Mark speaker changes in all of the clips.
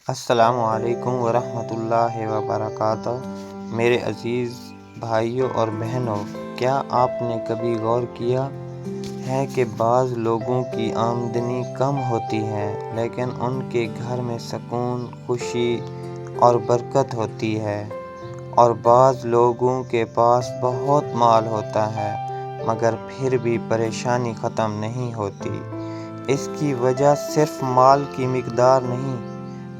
Speaker 1: السلام علیکم ورحمۃ اللہ وبرکاتہ۔ میرے عزیز بھائیوں اور بہنوں، کیا آپ نے کبھی غور کیا ہے کہ بعض لوگوں کی آمدنی کم ہوتی ہے لیکن ان کے گھر میں سکون، خوشی اور برکت ہوتی ہے، اور بعض لوگوں کے پاس بہت مال ہوتا ہے مگر پھر بھی پریشانی ختم نہیں ہوتی؟ اس کی وجہ صرف مال کی مقدار نہیں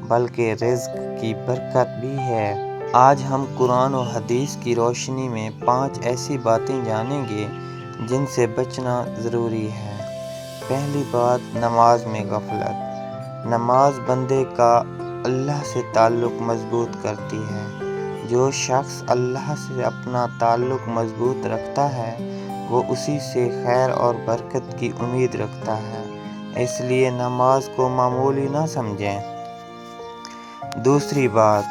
Speaker 1: بلکہ رزق کی برکت بھی ہے۔ آج ہم قرآن و حدیث کی روشنی میں 5 ایسی باتیں جانیں گے جن سے بچنا ضروری ہے۔ پہلی بات، نماز میں غفلت۔ نماز بندے کا اللہ سے تعلق مضبوط کرتی ہے۔ جو شخص اللہ سے اپنا تعلق مضبوط رکھتا ہے وہ اسی سے خیر اور برکت کی امید رکھتا ہے، اس لیے نماز کو معمولی نہ سمجھیں۔ دوسری بات،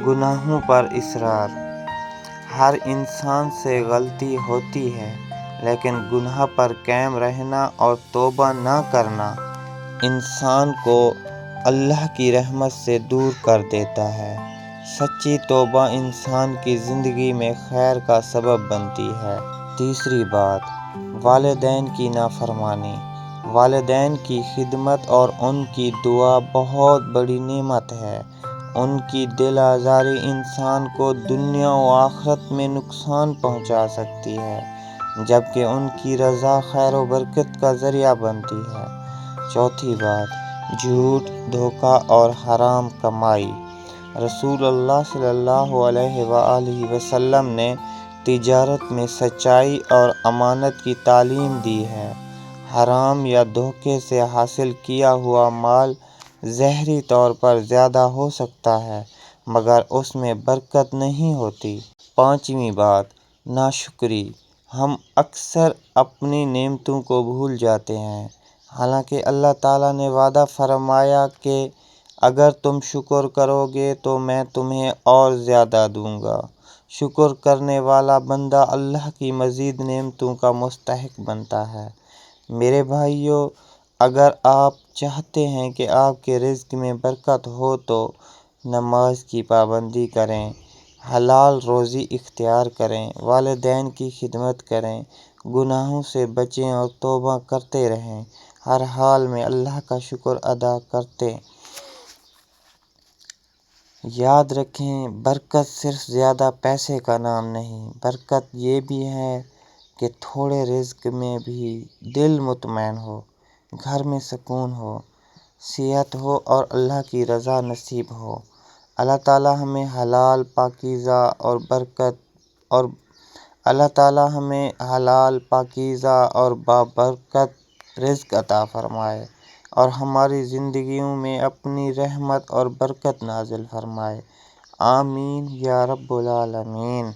Speaker 1: گناہوں پر اصرار۔ ہر انسان سے غلطی ہوتی ہے لیکن گناہ پر قائم رہنا اور توبہ نہ کرنا انسان کو اللہ کی رحمت سے دور کر دیتا ہے۔ سچی توبہ انسان کی زندگی میں خیر کا سبب بنتی ہے۔ تیسری بات، والدین کی نافرمانی۔ والدین کی خدمت اور ان کی دعا بہت بڑی نعمت ہے۔ ان کی دل آزاری انسان کو دنیا و آخرت میں نقصان پہنچا سکتی ہے جبکہ ان کی رضا خیر و برکت کا ذریعہ بنتی ہے۔ چوتھی بات، جھوٹ، دھوکہ اور حرام کمائی۔ رسول اللہ صلی اللہ علیہ وآلہ وسلم نے تجارت میں سچائی اور امانت کی تعلیم دی ہے۔ حرام یا دھوکے سے حاصل کیا ہوا مال ظاہری طور پر زیادہ ہو سکتا ہے مگر اس میں برکت نہیں ہوتی۔ پانچویں بات، ناشکری۔ ہم اکثر اپنی نعمتوں کو بھول جاتے ہیں، حالانکہ اللہ تعالیٰ نے وعدہ فرمایا کہ اگر تم شکر کرو گے تو میں تمہیں اور زیادہ دوں گا۔ شکر کرنے والا بندہ اللہ کی مزید نعمتوں کا مستحق بنتا ہے۔ میرے بھائیو، اگر آپ چاہتے ہیں کہ آپ کے رزق میں برکت ہو تو نماز کی پابندی کریں، حلال روزی اختیار کریں، والدین کی خدمت کریں، گناہوں سے بچیں اور توبہ کرتے رہیں، ہر حال میں اللہ کا شکر ادا کرتے۔ یاد رکھیں، برکت صرف زیادہ پیسے کا نام نہیں، برکت یہ بھی ہے کہ تھوڑے رزق میں بھی دل مطمئن ہو، گھر میں سکون ہو، صحت ہو اور اللہ کی رضا نصیب ہو۔ اللہ تعالیٰ ہمیں حلال، پاکیزہ اور بابرکت رزق عطا فرمائے اور ہماری زندگیوں میں اپنی رحمت اور برکت نازل فرمائے۔ آمین یا رب العالمین۔